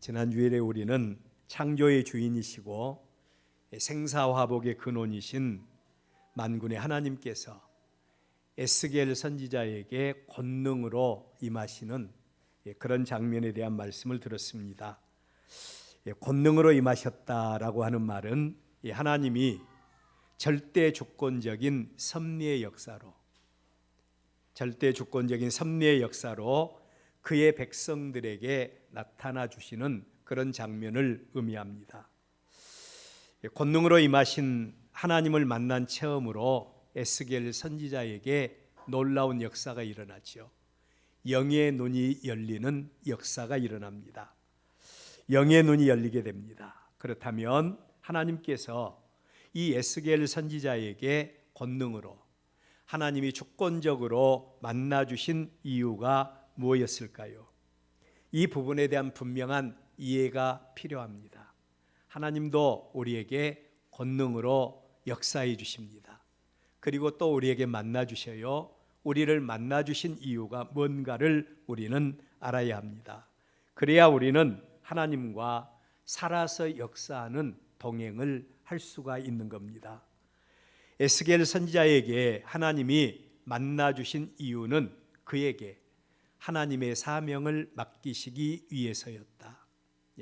지난 주일에 우리는 창조의 주인이시고 생사화복의 근원이신 만군의 하나님께서 에스겔 선지자에게 권능으로 임하시는 그런 장면에 대한 말씀을 들었습니다. 권능으로 임하셨다라고 하는 말은 하나님이 절대 주권적인 섭리의 역사로 그의 백성들에게 나타나 주시는 그런 장면을 의미합니다. 권능으로 임하신 하나님을 만난 체험으로 에스겔 선지자에게 놀라운 역사가 일어나죠. 영의 눈이 열리는 역사가 일어납니다. 영의 눈이 열리게 됩니다. 그렇다면 하나님께서 이 에스겔 선지자에게 권능으로 하나님이 주권적으로 만나 주신 이유가 무엇이었을까요? 이 부분에 대한 분명한 이해가 필요합니다. 하나님도 우리에게 권능으로 역사해 주십니다. 그리고 또 우리에게 만나 주셔요. 우리를 만나 주신 이유가 뭔가를 우리는 알아야 합니다. 그래야 우리는 하나님과 살아서 역사하는 동행을 할 수가 있는 겁니다. 에스겔 선지자에게 하나님이 만나 주신 이유는 그에게 하나님의 사명을 맡기시기 위해서였다.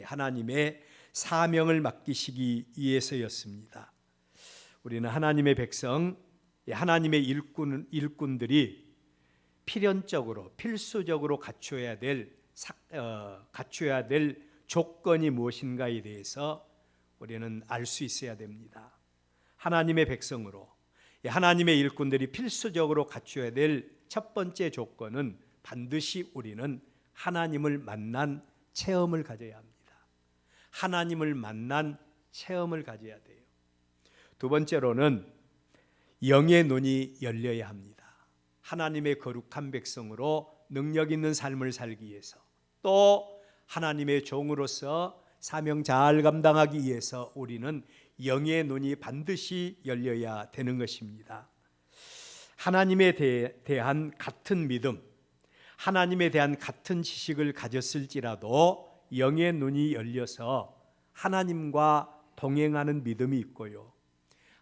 하나님의 사명을 맡기시기 위해서였습니다. 우리는 하나님의 백성, 하나님의 일꾼들이 필수적으로 갖춰야 될 조건이 무엇인가에 대해서 우리는 알 수 있어야 됩니다. 하나님의 백성으로 하나님의 일꾼들이 필수적으로 갖춰야 될 첫 번째 조건은 반드시 우리는 하나님을 만난 체험을 가져야 합니다. 하나님을 만난 체험을 가져야 돼요. 두 번째로는 영의 눈이 열려야 합니다. 하나님의 거룩한 백성으로 능력 있는 삶을 살기 위해서, 또 하나님의 종으로서 사명 잘 감당하기 위해서 우리는 영의 눈이 반드시 열려야 되는 것입니다. 하나님에 대한 같은 믿음, 하나님에 대한 같은 지식을 가졌을지라도 영의 눈이 열려서 하나님과 동행하는 믿음이 있고요,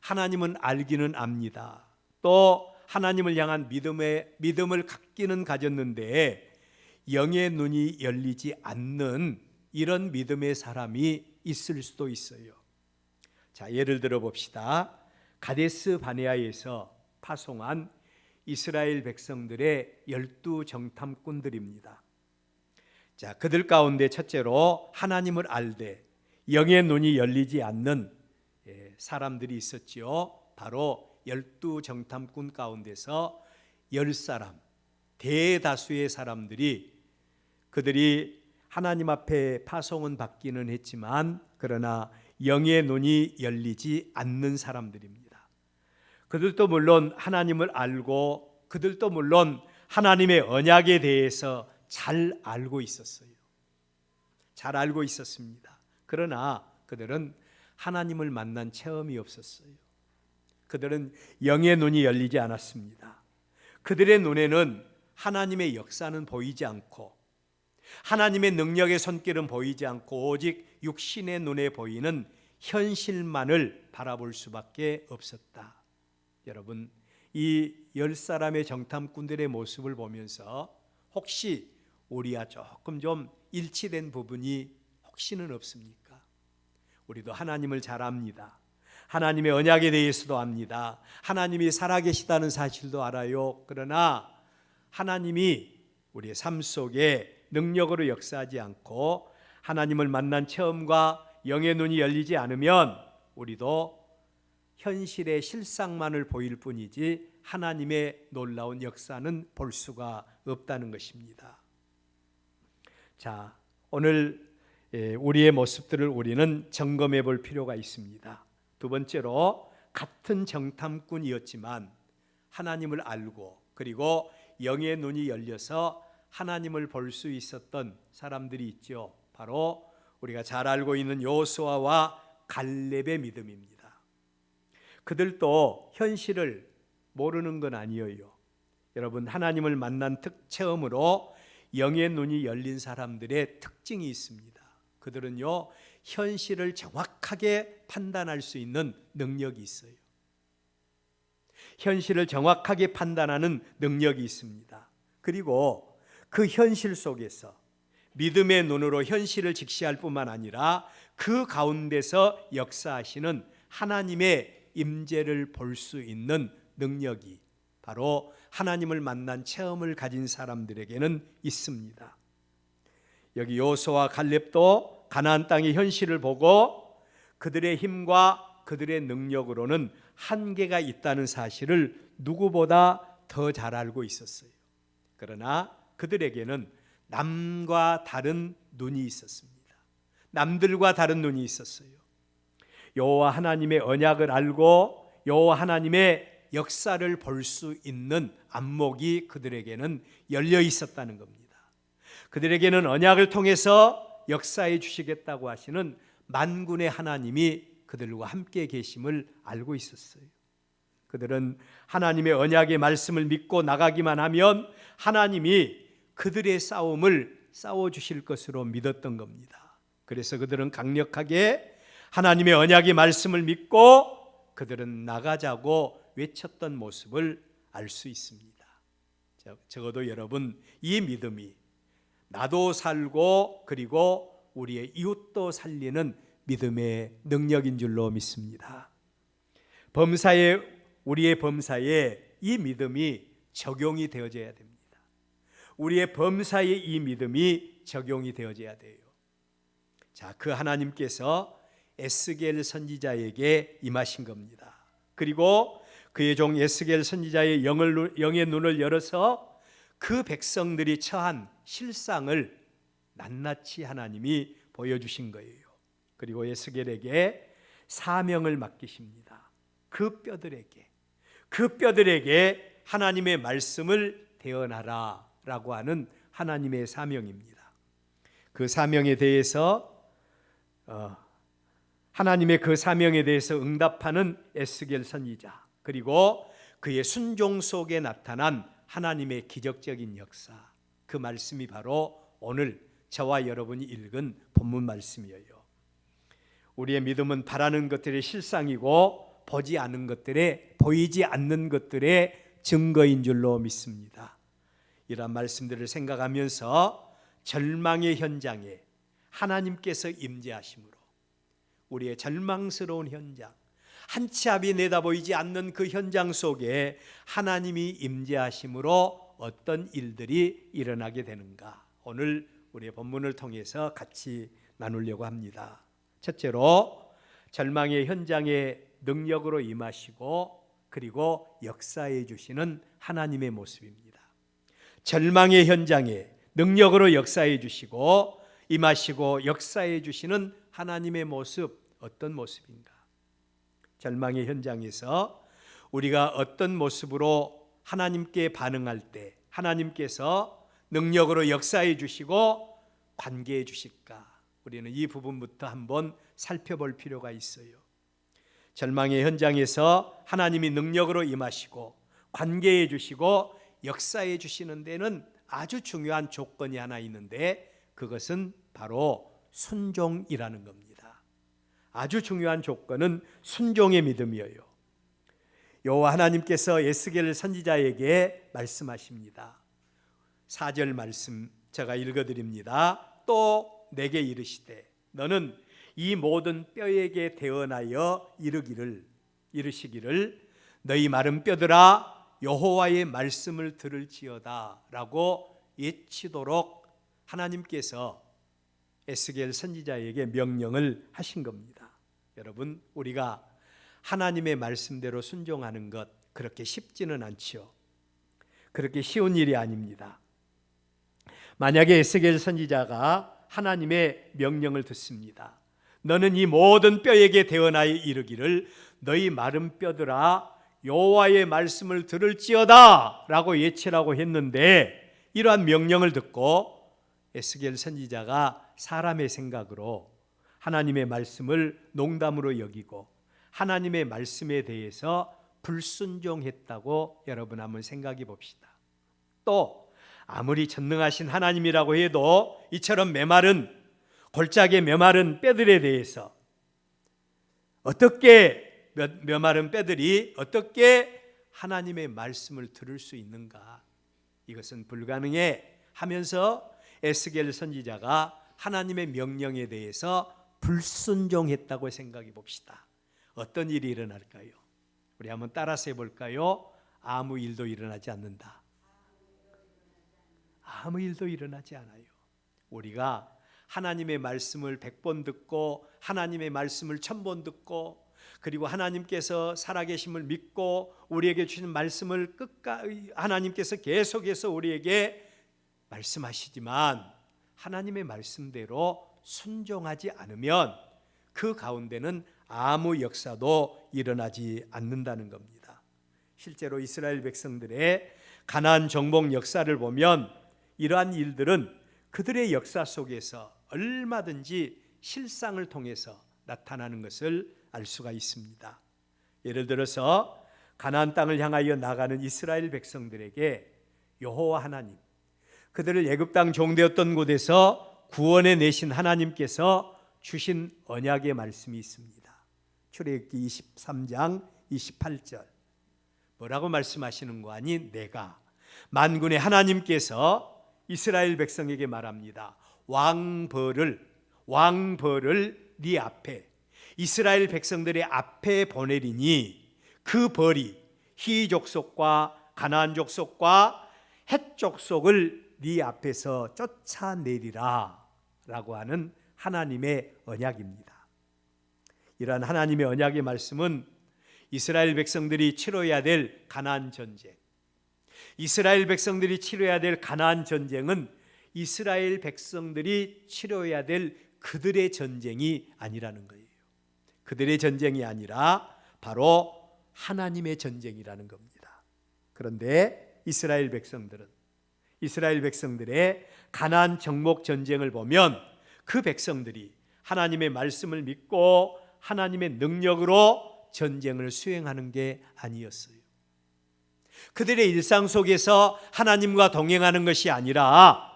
하나님은 알기는 압니다. 또 하나님을 향한 믿음을 갖기는 가졌는데 영의 눈이 열리지 않는 이런 믿음의 사람이 있을 수도 있어요. 자, 예를 들어 봅시다. 가데스 바네아에서 파송한 이스라엘 백성들의 12 정탐꾼들입니다. 자, 그들 가운데 첫째로 하나님을 알되 영의 눈이 열리지 않는 사람들이 있었지요. 바로 12 정탐꾼 가운데서 10사람, 대다수의 사람들이 그들이 하나님 앞에 파송은 받기는 했지만 그러나 영의 눈이 열리지 않는 사람들입니다. 그들도 물론 하나님을 알고 그들도 물론 하나님의 언약에 대해서 잘 알고 있었어요. 잘 알고 있었습니다. 그러나 그들은 하나님을 만난 체험이 없었어요. 그들은 영의 눈이 열리지 않았습니다. 그들의 눈에는 하나님의 역사는 보이지 않고 하나님의 능력의 손길은 보이지 않고 오직 육신의 눈에 보이는 현실만을 바라볼 수밖에 없었다. 여러분, 이 10사람의 정탐꾼들의 모습을 보면서 혹시 우리와 조금 좀 일치된 부분이 혹시는 없습니까? 우리도 하나님을 잘 압니다. 하나님의 언약에 대해서도 압니다. 하나님이 살아계시다는 사실도 알아요. 그러나 하나님이 우리의 삶 속에 능력으로 역사하지 않고 하나님을 만난 체험과 영의 눈이 열리지 않으면 우리도 현실의 실상만을 보일 뿐이지 하나님의 놀라운 역사는 볼 수가 없다는 것입니다. 자, 오늘 우리의 모습들을 우리는 점검해 볼 필요가 있습니다. 두 번째로 같은 정탐꾼이었지만 하나님을 알고 그리고 영의 눈이 열려서 하나님을 볼 수 있었던 사람들이 있죠. 바로 우리가 잘 알고 있는 여호수아와 갈렙의 믿음입니다. 그들도 현실을 모르는 건 아니에요. 여러분, 하나님을 만난 체험으로 영의 눈이 열린 사람들의 특징이 있습니다. 그들은요, 현실을 정확하게 판단할 수 있는 능력이 있어요. 현실을 정확하게 판단하는 능력이 있습니다. 그리고 그 현실 속에서 믿음의 눈으로 현실을 직시할 뿐만 아니라 그 가운데서 역사하시는 하나님의 임재를 볼 수 있는 능력이 바로 하나님을 만난 체험을 가진 사람들에게는 있습니다. 여기 여호수아와 갈렙도 가나안 땅의 현실을 보고 그들의 힘과 그들의 능력으로는 한계가 있다는 사실을 누구보다 더 잘 알고 있었어요. 그러나 그들에게는 남과 다른 눈이 있었습니다. 남들과 다른 눈이 있었어요. 여호와 하나님의 언약을 알고 여호와 하나님의 역사를 볼 수 있는 안목이 그들에게는 열려 있었다는 겁니다. 그들에게는 언약을 통해서 역사해 주시겠다고 하시는 만군의 하나님이 그들과 함께 계심을 알고 있었어요. 그들은 하나님의 언약의 말씀을 믿고 나가기만 하면 하나님이 그들의 싸움을 싸워주실 것으로 믿었던 겁니다. 그래서 그들은 강력하게 하나님의 언약의 말씀을 믿고 그들은 나가자고 외쳤던 모습을 알 수 있습니다. 적어도 여러분, 이 믿음이 나도 살고 그리고 우리의 이웃도 살리는 믿음의 능력인 줄로 믿습니다. 우리의 범사에 이 믿음이 적용이 되어져야 됩니다. 우리의 범사에 이 믿음이 적용이 되어져야 돼요. 자, 그 하나님께서 에스겔 선지자에게 임하신 겁니다. 그리고 그의 종 에스겔 선지자의 영의 눈을 열어서 그 백성들이 처한 실상을 낱낱이 하나님이 보여주신 거예요. 그리고 에스겔에게 사명을 맡기십니다. 그 뼈들에게 하나님의 말씀을 대언하라 라고 하는 하나님의 사명입니다. 그 사명에 대해서 하나님의 그 사명에 대해서 응답하는 에스겔 선지자, 그리고 그의 순종 속에 나타난 하나님의 기적적인 역사, 그 말씀이 바로 오늘 저와 여러분이 읽은 본문 말씀이에요. 우리의 믿음은 바라는 것들의 실상이고 보이지 않는 것들의 증거인 줄로 믿습니다. 이런 말씀들을 생각하면서 절망의 현장에 하나님께서 임재하심으로 우리의 절망스러운 현장, 한치 앞이 내다보이지 않는 그 현장 속에 하나님이 임재하심으로 어떤 일들이 일어나게 되는가, 오늘 우리의 본문을 통해서 같이 나누려고 합니다. 첫째로 절망의 현장에 능력으로 임하시고 그리고 역사해 주시는 하나님의 모습입니다. 절망의 현장에 능력으로 역사해 주시고 임하시고 역사해 주시는 하나님의 모습, 어떤 모습인가? 절망의 현장에서 우리가 어떤 모습으로 하나님께 반응할 때 하나님께서 능력으로 역사해 주시고 관계해 주실까? 우리는 이 부분부터 한번 살펴볼 필요가 있어요. 절망의 현장에서 하나님이 능력으로 임하시고 관계해 주시고 역사해 주시는 데는 아주 중요한 조건이 하나 있는데 그것은 바로 순종이라는 겁니다. 아주 중요한 조건은 순종의 믿음이에요. 여호와 하나님께서 에스겔 선지자에게 말씀하십니다. 4절 말씀 제가 읽어드립니다. 또 내게 이르시되 너는 이 모든 뼈에게 대언하여 이르시기를 너희 마른 뼈들아 여호와의 말씀을 들을지어다 라고 외치도록 하나님께서 에스겔 선지자에게 명령을 하신 겁니다. 여러분, 우리가 하나님의 말씀대로 순종하는 것 그렇게 쉽지는 않죠. 그렇게 쉬운 일이 아닙니다. 만약에 에스겔 선지자가 하나님의 명령을 듣습니다. 너는 이 모든 뼈에게 대언하여 이르기를 너희 마른 뼈들아 여호와의 말씀을 들을지어다 라고 외치라고 했는데, 이러한 명령을 듣고 에스겔 선지자가 사람의 생각으로 하나님의 말씀을 농담으로 여기고 하나님의 말씀에 대해서 불순종했다고 여러분 한번 생각해 봅시다. 또 아무리 전능하신 하나님이라고 해도 이처럼 메마른 골짜기에 메마른 뼈들에 대해서 어떻게 메마른 뼈들이 어떻게 하나님의 말씀을 들을 수 있는가? 이것은 불가능해 하면서 에스겔 선지자가 하나님의 명령에 대해서 불순종했다고 생각해 봅시다. 어떤 일이 일어날까요? 우리 한번 따라서 해볼까요? 아무 일도 일어나지 않는다. 아무 일도 일어나지 않아요. 우리가 하나님의 말씀을 100번 듣고 하나님의 말씀을 1000번 듣고 그리고 하나님께서 살아계심을 믿고 우리에게 주신 말씀을 끝까지 하나님께서 계속해서 우리에게 말씀하시지만 하나님의 말씀대로 순종하지 않으면 그 가운데는 아무 역사도 일어나지 않는다는 겁니다. 실제로 이스라엘 백성들의 가나안 정복 역사를 보면 이러한 일들은 그들의 역사 속에서 얼마든지 실상을 통해서 나타나는 것을 알 수가 있습니다. 예를 들어서 가나안 땅을 향하여 나가는 이스라엘 백성들에게 여호와 하나님, 그들을 애굽 땅 종되었던 곳에서 구원해 내신 하나님께서 주신 언약의 말씀이 있습니다. 출애굽기 23장 28절 뭐라고 말씀하시는 거 아니? 내가 만군의 하나님께서 이스라엘 백성에게 말합니다. 왕벌을 네 앞에 이스라엘 백성들의 앞에 보내리니 그 벌이 히 족속과 가나안 족속과 헷 족속을 네 앞에서 쫓아내리라 라고 하는 하나님의 언약입니다. 이러한 하나님의 언약의 말씀은 이스라엘 백성들이 치러야 될 가나안 전쟁, 이스라엘 백성들이 치러야 될 가나안 전쟁은 이스라엘 백성들이 치러야 될 그들의 전쟁이 아니라는 거예요. 그들의 전쟁이 아니라 바로 하나님의 전쟁이라는 겁니다. 그런데 이스라엘 백성들의 가나안 정복 전쟁을 보면 그 백성들이 하나님의 말씀을 믿고 하나님의 능력으로 전쟁을 수행하는 게 아니었어요. 그들의 일상 속에서 하나님과 동행하는 것이 아니라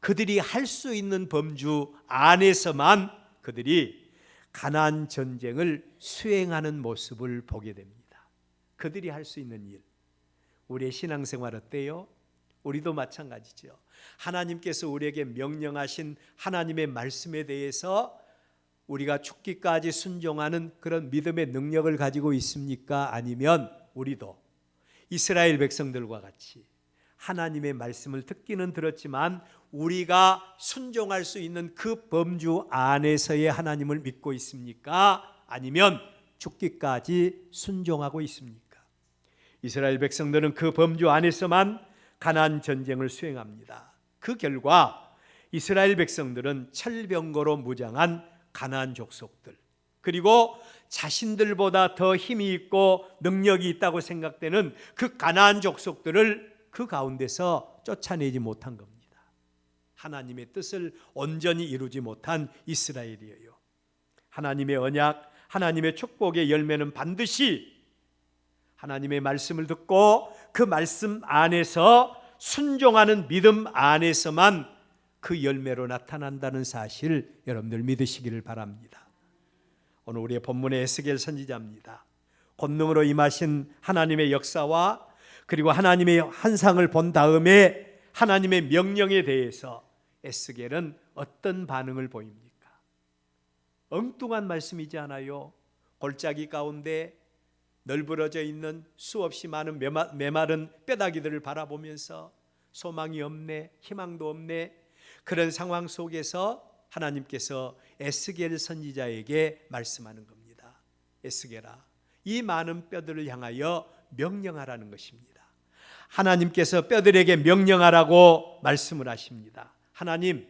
그들이 할 수 있는 범주 안에서만 그들이 가나안 전쟁을 수행하는 모습을 보게 됩니다. 그들이 할 수 있는 일, 우리의 신앙생활 어때요? 우리도 마찬가지죠. 하나님께서 우리에게 명령하신 하나님의 말씀에 대해서 우리가 죽기까지 순종하는 그런 믿음의 능력을 가지고 있습니까? 아니면 우리도 이스라엘 백성들과 같이 하나님의 말씀을 듣기는 들었지만 우리가 순종할 수 있는 그 범주 안에서의 하나님을 믿고 있습니까? 아니면 죽기까지 순종하고 있습니까? 이스라엘 백성들은 그 범주 안에서만 가나안 전쟁을 수행합니다. 그 결과 이스라엘 백성들은 철병거로 무장한 가나안 족속들, 그리고 자신들보다 더 힘이 있고 능력이 있다고 생각되는 그 가나안 족속들을 그 가운데서 쫓아내지 못한 겁니다. 하나님의 뜻을 온전히 이루지 못한 이스라엘이에요. 하나님의 언약, 하나님의 축복의 열매는 반드시 하나님의 말씀을 듣고 그 말씀 안에서 순종하는 믿음 안에서만 그 열매로 나타난다는 사실 여러분들 믿으시기를 바랍니다. 오늘 우리의 본문의 에스겔 선지자입니다. 권능으로 임하신 하나님의 역사와 그리고 하나님의 환상을 본 다음에 하나님의 명령에 대해서 에스겔은 어떤 반응을 보입니까? 엉뚱한 말씀이지 않아요? 골짜기 가운데 널브러져 있는 수없이 많은 메마른 뼈다귀들을 바라보면서 소망이 없네, 희망도 없네, 그런 상황 속에서 하나님께서 에스겔 선지자에게 말씀하는 겁니다. 에스겔아, 이 많은 뼈들을 향하여 명령하라는 것입니다. 하나님께서 뼈들에게 명령하라고 말씀을 하십니다. 하나님,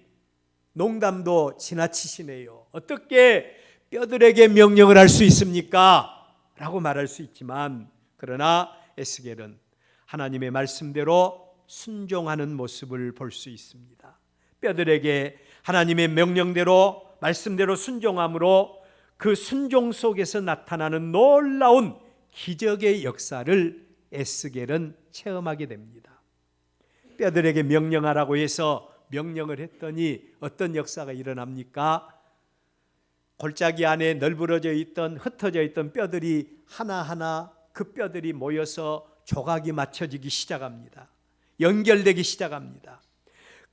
농담도 지나치시네요. 어떻게 뼈들에게 명령을 할 수 있습니까? 라고 말할 수 있지만, 그러나 에스겔은 하나님의 말씀대로 순종하는 모습을 볼 수 있습니다. 뼈들에게 하나님의 명령대로 말씀대로 순종함으로 그 순종 속에서 나타나는 놀라운 기적의 역사를 에스겔은 체험하게 됩니다. 뼈들에게 명령하라고 해서 명령을 했더니 어떤 역사가 일어납니까? 골짜기 안에 널브러져 있던, 흩어져 있던 뼈들이 하나하나 그 뼈들이 모여서 조각이 맞춰지기 시작합니다. 연결되기 시작합니다.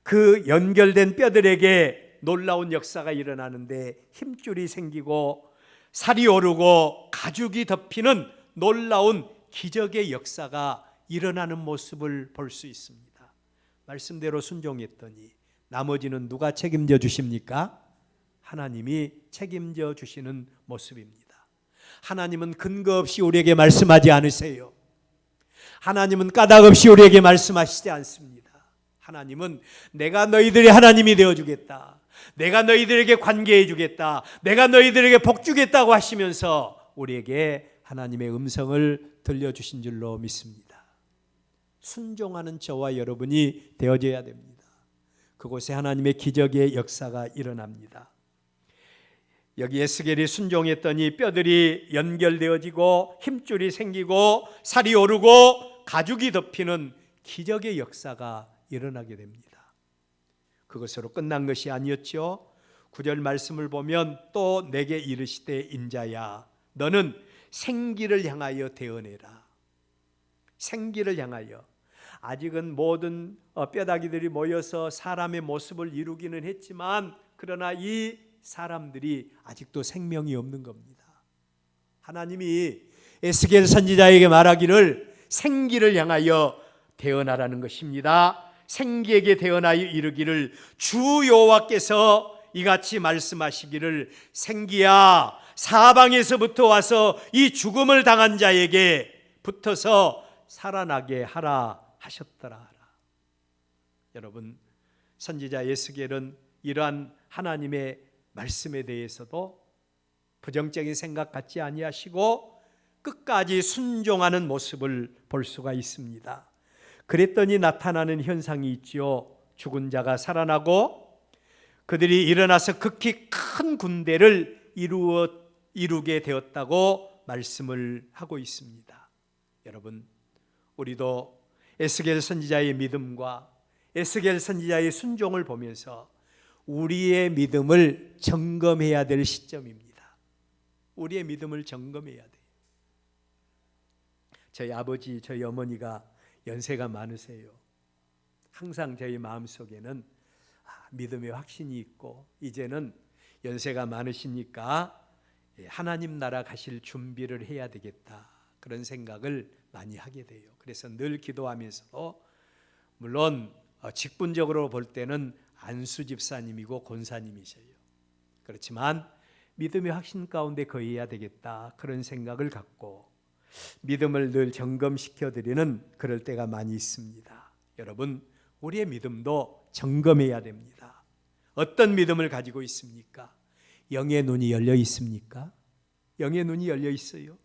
그 연결된 뼈들에게 놀라운 역사가 일어나는데 힘줄이 생기고 살이 오르고 가죽이 덮이는 놀라운 기적의 역사가 일어나는 모습을 볼 수 있습니다. 말씀대로 순종했더니 나머지는 누가 책임져 주십니까? 하나님이 책임져 주시는 모습입니다. 하나님은 근거 없이 우리에게 말씀하지 않으세요. 하나님은 까닭 없이 우리에게 말씀하시지 않습니다. 하나님은 내가 너희들의 하나님이 되어주겠다, 내가 너희들에게 관계해 주겠다, 내가 너희들에게 복 주겠다고 하시면서 우리에게 하나님의 음성을 들려주신 줄로 믿습니다. 순종하는 저와 여러분이 되어져야 됩니다. 그곳에 하나님의 기적의 역사가 일어납니다. 여기 에스겔이 순종했더니 뼈들이 연결되어지고 힘줄이 생기고 살이 오르고 가죽이 덮이는 기적의 역사가 일어나게 됩니다. 그것으로 끝난 것이 아니었죠. 9절 말씀을 보면 또 내게 이르시되 인자야 너는 생기를 향하여 대언해라. 생기를 향하여. 아직은 모든 뼈다귀들이 모여서 사람의 모습을 이루기는 했지만 그러나 이 사람들이 아직도 생명이 없는 겁니다. 하나님이 에스겔 선지자에게 말하기를 생기를 향하여 대언하라는 것입니다. 생기에게 대언하여 이르기를 주 여호와께서 이같이 말씀하시기를 생기야 사방에서부터 와서 이 죽음을 당한 자에게 붙어서 살아나게 하라 하셨더라. 여러분, 선지자 에스겔은 이러한 하나님의 말씀에 대해서도 부정적인 생각 갖지 아니하시고 끝까지 순종하는 모습을 볼 수가 있습니다. 그랬더니 나타나는 현상이 있죠. 죽은 자가 살아나고 그들이 일어나서 극히 큰 군대를 이루게 되었다고 말씀을 하고 있습니다. 여러분, 우리도 에스겔 선지자의 믿음과 에스겔 선지자의 순종을 보면서 우리의 믿음을 점검해야 될 시점입니다. 우리의 믿음을 점검해야 돼요. 저희 아버지, 저희 어머니가 연세가 많으세요. 항상 저희 마음속에는 믿음의 확신이 있고 이제는 연세가 많으시니까 하나님 나라 가실 준비를 해야 되겠다, 그런 생각을 많이 하게 돼요. 그래서 늘 기도하면서도 물론 직분적으로 볼 때는 안수 집사님이고 권사님이셔요. 그렇지만 믿음의 확신 가운데 거해야 되겠다, 그런 생각을 갖고 믿음을 늘 점검시켜 드리는 그럴 때가 많이 있습니다. 여러분, 우리의 믿음도 점검해야 됩니다. 어떤 믿음을 가지고 있습니까? 영의 눈이 열려 있습니까? 영의 눈이 열려 있어요.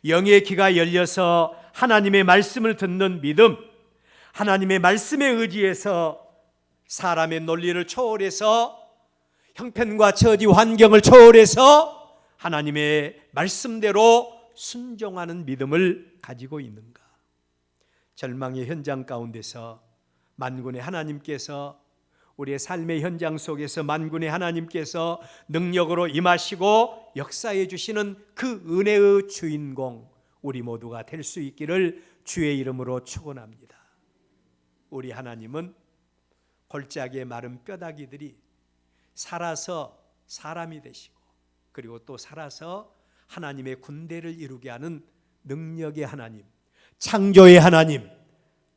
영의 귀가 열려서 하나님의 말씀을 듣는 믿음, 하나님의 말씀에 의지해서 사람의 논리를 초월해서 형편과 처지 환경을 초월해서 하나님의 말씀대로 순종하는 믿음을 가지고 있는가? 절망의 현장 가운데서 만군의 하나님께서, 우리의 삶의 현장 속에서 만군의 하나님께서 능력으로 임하시고 역사해 주시는 그 은혜의 주인공, 우리 모두가 될 수 있기를 주의 이름으로 축원합니다. 우리 하나님은 골짜기의 마른 뼈다귀들이 살아서 사람이 되시고 그리고 또 살아서 하나님의 군대를 이루게 하는 능력의 하나님, 창조의 하나님,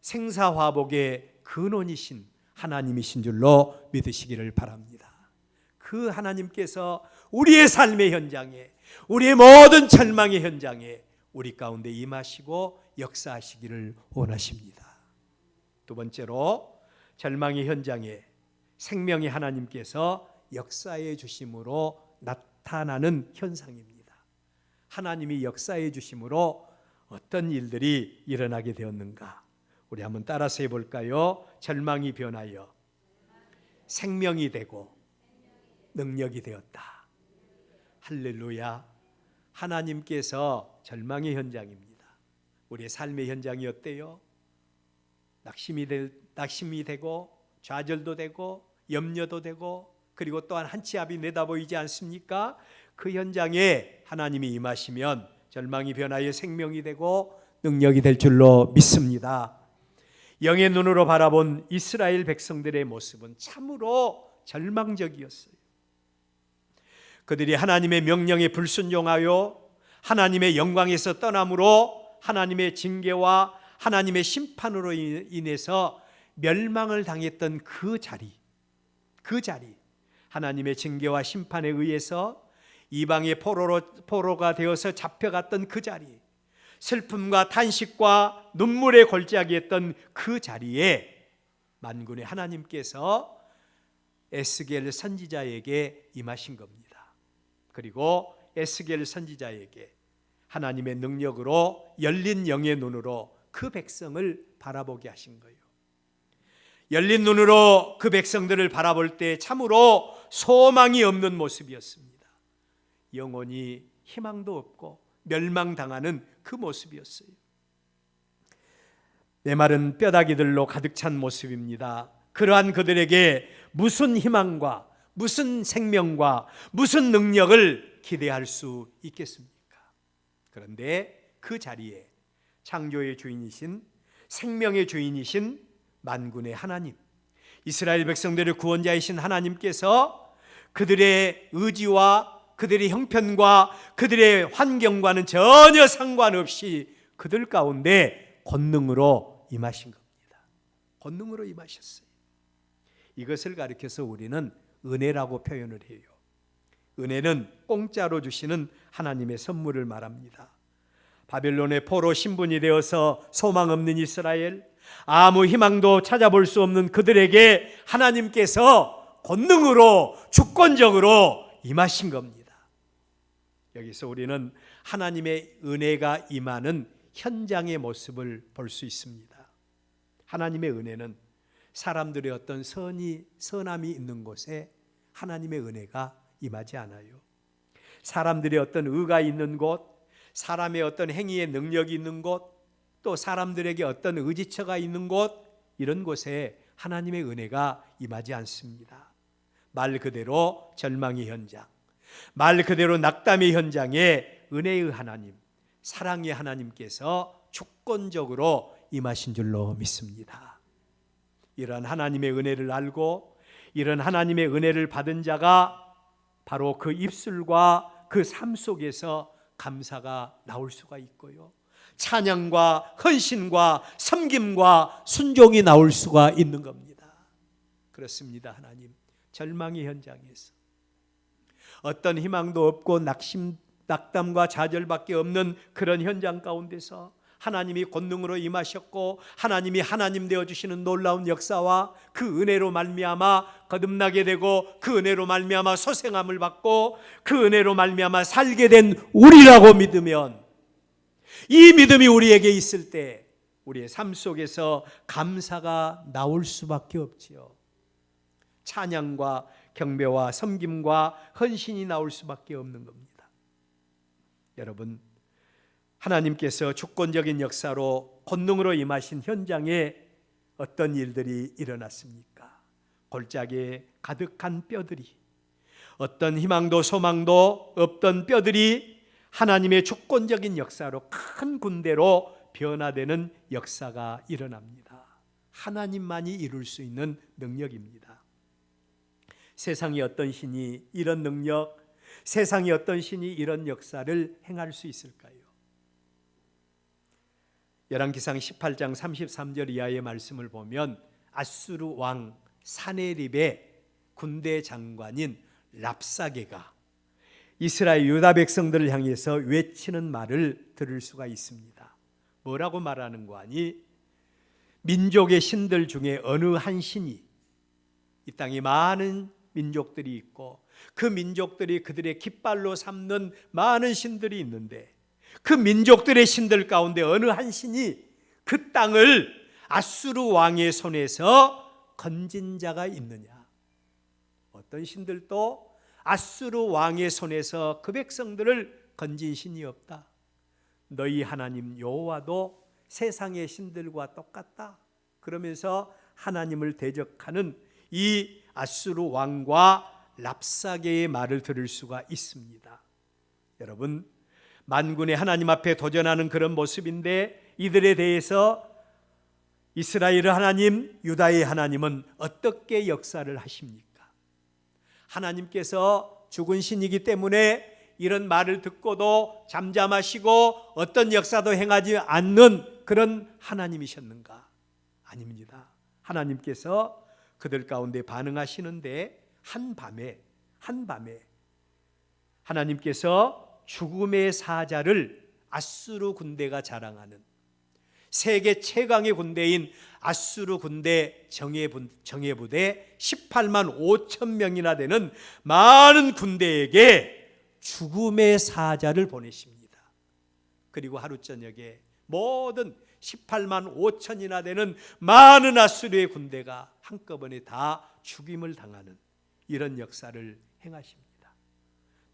생사화복의 근원이신 하나님이신 줄로 믿으시기를 바랍니다. 그 하나님께서 우리의 삶의 현장에, 우리의 모든 절망의 현장에 우리 가운데 임하시고 역사하시기를 원하십니다. 두 번째로, 절망의 현장에 생명의 하나님께서 역사해 주심으로 나타나는 현상입니다. 하나님이 역사해 주심으로 어떤 일들이 일어나게 되었는가? 우리 한번 따라서 해볼까요? 절망이 변하여 생명이 되고 능력이 되었다. 할렐루야. 하나님께서 절망의 현장입니다. 우리의 삶의 현장이 어때요? 낙심이 되고 좌절도 되고 염려도 되고 그리고 또한 한치 앞이 내다보이지 않습니까? 그 현장에 하나님이 임하시면 절망이 변하여 생명이 되고 능력이 될 줄로 믿습니다. 영의 눈으로 바라본 이스라엘 백성들의 모습은 참으로 절망적이었어요. 그들이 하나님의 명령에 불순종하여 하나님의 영광에서 떠남으로 하나님의 징계와 하나님의 심판으로 인해서 멸망을 당했던 그 자리, 하나님의 징계와 심판에 의해서 이방의 포로가 되어서 잡혀갔던 그 자리, 슬픔과 탄식과 눈물의 골짜기였던 그 자리에 만군의 하나님께서 에스겔 선지자에게 임하신 겁니다. 그리고 에스겔 선지자에게 하나님의 능력으로 열린 영의 눈으로 그 백성을 바라보게 하신 거예요. 열린 눈으로 그 백성들을 바라볼 때 참으로 소망이 없는 모습이었습니다. 영원히 희망도 없고 멸망당하는 그 모습이었어요. 메마른 뼈다귀들로 가득 찬 모습입니다. 그러한 그들에게 무슨 희망과 무슨 생명과 무슨 능력을 기대할 수 있겠습니까? 그런데 그 자리에 창조의 주인이신, 생명의 주인이신 만군의 하나님, 이스라엘 백성들의 구원자이신 하나님께서 그들의 의지와 그들의 형편과 그들의 환경과는 전혀 상관없이 그들 가운데 권능으로 임하신 겁니다. 권능으로 임하셨어요. 이것을 가리켜서 우리는 은혜라고 표현을 해요. 은혜는 공짜로 주시는 하나님의 선물을 말합니다. 바벨론의 포로 신분이 되어서 소망 없는 이스라엘, 아무 희망도 찾아볼 수 없는 그들에게 하나님께서 권능으로 주권적으로 임하신 겁니다. 여기서 우리는 하나님의 은혜가 임하는 현장의 모습을 볼 수 있습니다. 하나님의 은혜는 사람들의 어떤 선함이 있는 곳에 하나님의 은혜가 임하지 않아요. 사람들의 어떤 의가 있는 곳, 사람의 어떤 행위의 능력이 있는 곳, 또 사람들에게 어떤 의지처가 있는 곳, 이런 곳에 하나님의 은혜가 임하지 않습니다. 말 그대로 절망의 현장, 말 그대로 낙담의 현장에 은혜의 하나님, 사랑의 하나님께서 주권적으로 임하신 줄로 믿습니다. 이런 하나님의 은혜를 알고 이런 하나님의 은혜를 받은 자가 바로 그 입술과 그 삶 속에서 감사가 나올 수가 있고요, 찬양과 헌신과 섬김과 순종이 나올 수가 있는 겁니다. 그렇습니다. 하나님, 절망의 현장에서 어떤 희망도 없고 낙담과 좌절밖에 없는 그런 현장 가운데서 하나님이 권능으로 임하셨고 하나님이 하나님 되어주시는 놀라운 역사와 그 은혜로 말미암아 거듭나게 되고 그 은혜로 말미암아 소생함을 받고 그 은혜로 말미암아 살게 된 우리라고 믿으면, 이 믿음이 우리에게 있을 때 우리의 삶 속에서 감사가 나올 수밖에 없지요. 찬양과 경배와 섬김과 헌신이 나올 수밖에 없는 겁니다. 여러분, 하나님께서 주권적인 역사로 권능으로 임하신 현장에 어떤 일들이 일어났습니까? 골짜기에 가득한 뼈들이, 어떤 희망도 소망도 없던 뼈들이 하나님의 주권적인 역사로 큰 군대로 변화되는 역사가 일어납니다. 하나님만이 이룰 수 있는 능력입니다. 세상에 어떤 신이 이런 능력, 세상에 어떤 신이 이런 역사를 행할 수 있을까요? 열왕기상 18장 33절 이하의 말씀을 보면 아수르 왕 사네립의 군대 장관인 랍사게가 이스라엘 유다 백성들을 향해서 외치는 말을 들을 수가 있습니다. 뭐라고 말하는 거 아니? 민족의 신들 중에 어느 한 신이, 이 땅에 많은 민족들이 있고 그 민족들이 그들의 깃발로 삼는 많은 신들이 있는데 그 민족들의 신들 가운데 어느 한 신이 그 땅을 아수르 왕의 손에서 건진 자가 있느냐? 어떤 신들도 아수르 왕의 손에서 그 백성들을 건진 신이 없다. 너희 하나님 여호와도 세상의 신들과 똑같다. 그러면서 하나님을 대적하는 이 아수르 왕과 랍사게의 말을 들을 수가 있습니다. 여러분, 만군의 하나님 앞에 도전하는 그런 모습인데 이들에 대해서 이스라엘의 하나님, 유다의 하나님은 어떻게 역사를 하십니까? 하나님께서 죽은 신이기 때문에 이런 말을 듣고도 잠잠하시고 어떤 역사도 행하지 않는 그런 하나님이셨는가? 아닙니다. 하나님께서 그들 가운데 반응하시는데 한밤에 하나님께서 죽음의 사자를 아수르 군대가 자랑하는 세계 최강의 군대인 아수르 군대 정예부대 18만 5천 명이나 되는 많은 군대에게 죽음의 사자를 보내십니다. 그리고 하루 저녁에 모든 18만 5천이나 되는 많은 아수르의 군대가 한꺼번에 다 죽임을 당하는 이런 역사를 행하십니다.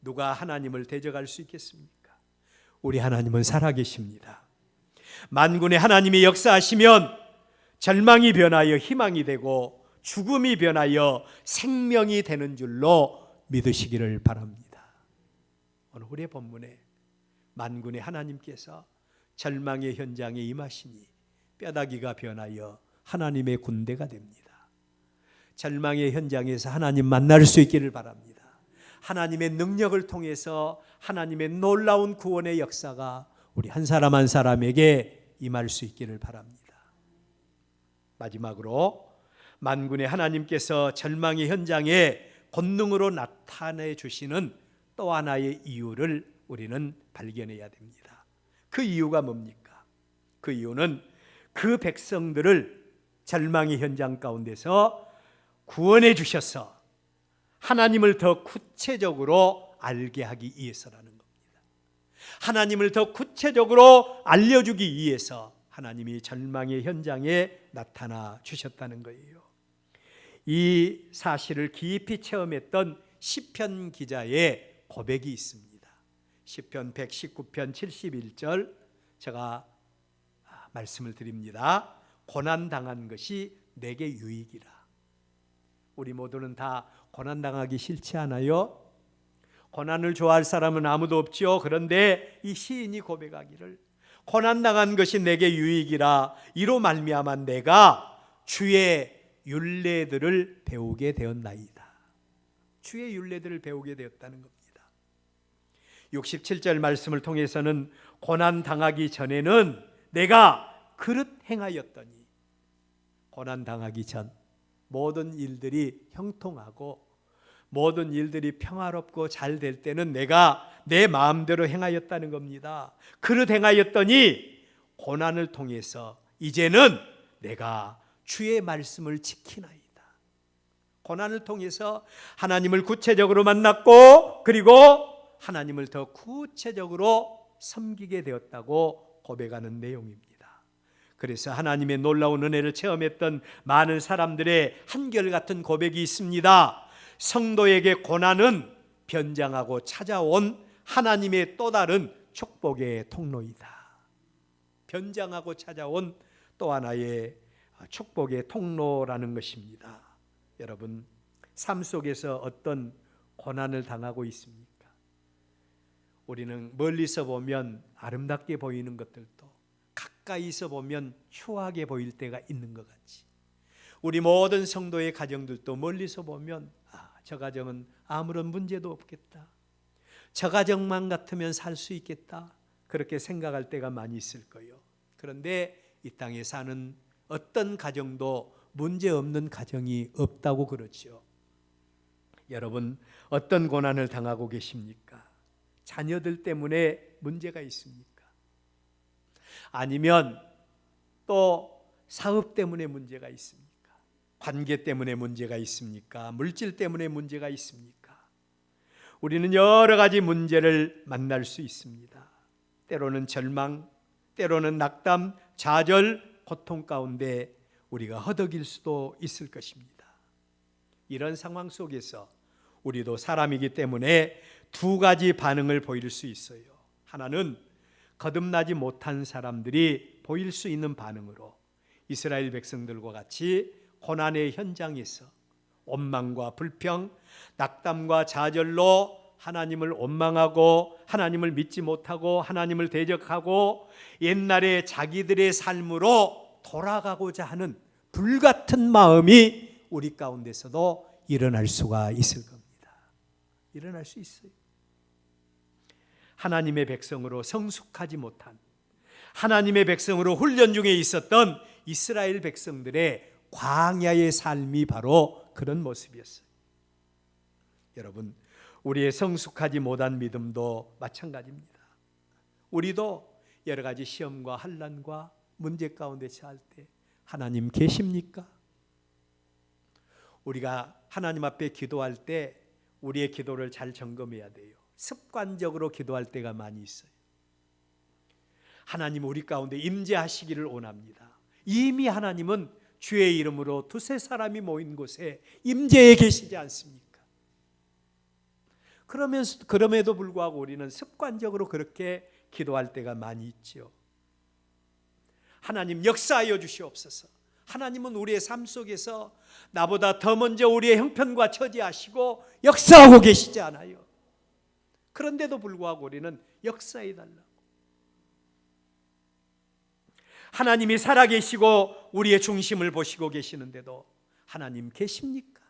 누가 하나님을 대적할 수 있겠습니까? 우리 하나님은 살아계십니다. 만군의 하나님이 역사하시면 절망이 변하여 희망이 되고 죽음이 변하여 생명이 되는 줄로 믿으시기를 바랍니다. 오늘 우리의 본문에 만군의 하나님께서 절망의 현장에 임하시니 뼈다귀가 변하여 하나님의 군대가 됩니다. 절망의 현장에서 하나님 만날 수 있기를 바랍니다. 하나님의 능력을 통해서 하나님의 놀라운 구원의 역사가 우리 한 사람 한 사람에게 임할 수 있기를 바랍니다. 마지막으로 만군의 하나님께서 절망의 현장에 권능으로 나타내 주시는 또 하나의 이유를 우리는 발견해야 됩니다. 그 이유가 뭡니까? 그 이유는 그 백성들을 절망의 현장 가운데서 구원해 주셔서 하나님을 더 구체적으로 알게 하기 위해서라는 겁니다. 하나님을 더 구체적으로 알려주기 위해서 하나님이 절망의 현장에 나타나 주셨다는 거예요. 이 사실을 깊이 체험했던 시편 기자의 고백이 있습니다. 시편 119편 71절 제가 말씀을 드립니다. 고난당한 것이 내게 유익이라. 우리 모두는 다 고난당하기 싫지 않아요? 고난을 좋아할 사람은 아무도 없지요. 그런데 이 시인이 고백하기를 고난당한 것이 내게 유익이라 이로 말미암아 내가 주의 율례들을 배우게 되었나이다. 주의 율례들을 배우게 되었다는 겁니다. 67절 말씀을 통해서는 고난당하기 전에는 내가 그릇 행하였더니, 고난당하기 전 모든 일들이 형통하고 모든 일들이 평화롭고 잘 될 때는 내가 내 마음대로 행하였다는 겁니다. 그릇 행하였더니 고난을 통해서 이제는 내가 주의 말씀을 지키나이다. 고난을 통해서 하나님을 구체적으로 만났고 그리고 하나님을 더 구체적으로 섬기게 되었다고 고백하는 내용입니다. 그래서 하나님의 놀라운 은혜를 체험했던 많은 사람들의 한결같은 고백이 있습니다. 성도에게 고난은 변장하고 찾아온 하나님의 또 다른 축복의 통로이다. 변장하고 찾아온 또 하나의 축복의 통로라는 것입니다. 여러분, 삶 속에서 어떤 고난을 당하고 있습니까? 우리는 멀리서 보면 아름답게 보이는 것들도 가까이서 보면 추하게 보일 때가 있는 것 같이, 우리 모든 성도의 가정들도 멀리서 보면 저 가정은 아무런 문제도 없겠다, 저 가정만 같으면 살 수 있겠다, 그렇게 생각할 때가 많이 있을 거예요. 그런데 이 땅에 사는 어떤 가정도 문제 없는 가정이 없다고 그러죠. 여러분, 어떤 고난을 당하고 계십니까? 자녀들 때문에 문제가 있습니까? 아니면 또 사업 때문에 문제가 있습니까? 관계 때문에 문제가 있습니까? 물질 때문에 문제가 있습니까? 우리는 여러 가지 문제를 만날 수 있습니다. 때로는 절망, 때로는 낙담, 좌절, 고통 가운데 우리가 허덕일 수도 있을 것입니다. 이런 상황 속에서 우리도 사람이기 때문에 두 가지 반응을 보일 수 있어요. 하나는 거듭나지 못한 사람들이 보일 수 있는 반응으로 이스라엘 백성들과 같이 고난의 현장에서 원망과 불평, 낙담과 좌절로 하나님을 원망하고 하나님을 믿지 못하고 하나님을 대적하고 옛날에 자기들의 삶으로 돌아가고자 하는 불같은 마음이 우리 가운데서도 일어날 수가 있을 겁니다. 일어날 수 있어요. 하나님의 백성으로 성숙하지 못한, 하나님의 백성으로 훈련 중에 있었던 이스라엘 백성들의 광야의 삶이 바로 그런 모습이었어요. 여러분, 우리의 성숙하지 못한 믿음도 마찬가지입니다. 우리도 여러 가지 시험과 환난과 문제 가운데 처할 때 하나님 계십니까? 우리가 하나님 앞에 기도할 때 우리의 기도를 잘 점검해야 돼요. 습관적으로 기도할 때가 많이 있어요. 하나님 우리 가운데 임재하시기를 원합니다. 이미 하나님은 주의 이름으로 두세 사람이 모인 곳에 임재해 계시지 않습니까? 그럼에도 불구하고 우리는 습관적으로 그렇게 기도할 때가 많이 있죠. 하나님 역사하여 주시옵소서. 하나님은 우리의 삶 속에서 나보다 더 먼저 우리의 형편과 처지하시고 역사하고 계시지 않아요. 그런데도 불구하고 우리는 역사해 달라고. 하나님이 살아계시고 우리의 중심을 보시고 계시는데도 하나님 계십니까?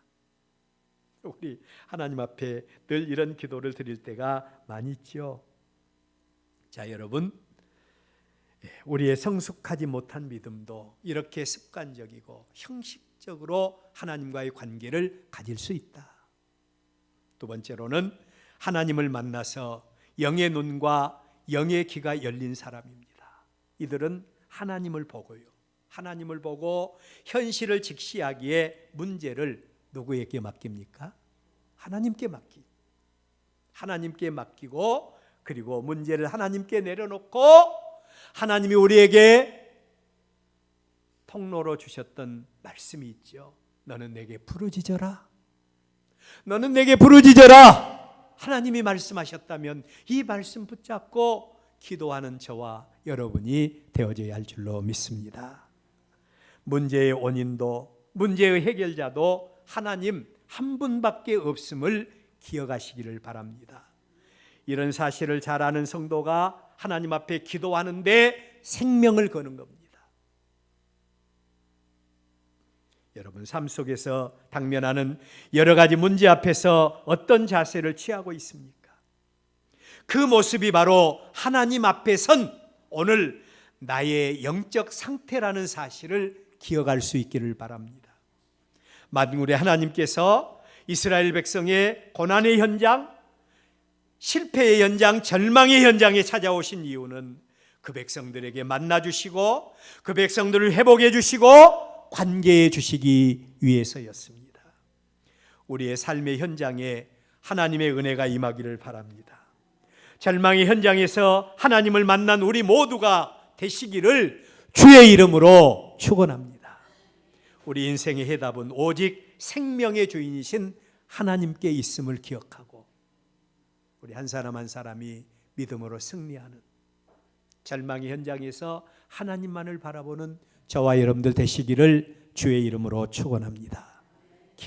우리 하나님 앞에 늘 이런 기도를 드릴 때가 많이 있죠. 자, 여러분, 우리의 성숙하지 못한 믿음도 이렇게 습관적이고 형식적으로 하나님과의 관계를 가질 수 있다. 두 번째로는 하나님을 만나서 영의 눈과 영의 귀가 열린 사람입니다. 이들은 하나님을 보고요. 하나님을 보고 현실을 직시하기에 문제를 누구에게 맡깁니까? 하나님께 맡기고 그리고 문제를 하나님께 내려놓고 하나님이 우리에게 통로로 주셨던 말씀이 있죠. 너는 내게 부르짖어라. 너는 내게 부르짖어라. 하나님이 말씀하셨다면 이 말씀 붙잡고 기도하는 저와 여러분이 되어져야 할 줄로 믿습니다. 문제의 원인도 문제의 해결자도 하나님 한 분밖에 없음을 기억하시기를 바랍니다. 이런 사실을 잘 아는 성도가 하나님 앞에 기도하는데 생명을 거는 겁니다. 여러분, 삶 속에서 당면하는 여러 가지 문제 앞에서 어떤 자세를 취하고 있습니까? 그 모습이 바로 하나님 앞에 선 오늘 나의 영적 상태라는 사실을 기억할 수 있기를 바랍니다. 만군의 하나님께서 이스라엘 백성의 고난의 현장, 실패의 현장, 절망의 현장에 찾아오신 이유는 그 백성들에게 만나주시고 그 백성들을 회복해 주시고 관계해 주시기 위해서였습니다. 우리의 삶의 현장에 하나님의 은혜가 임하기를 바랍니다. 절망의 현장에서 하나님을 만난 우리 모두가 되시기를 주의 이름으로 축원합니다. 우리 인생의 해답은 오직 생명의 주인이신 하나님께 있음을 기억하고 우리 한 사람 한 사람이 믿음으로 승리하는 절망의 현장에서 하나님만을 바라보는 저와 여러분들 되시기를 주의 이름으로 축원합니다.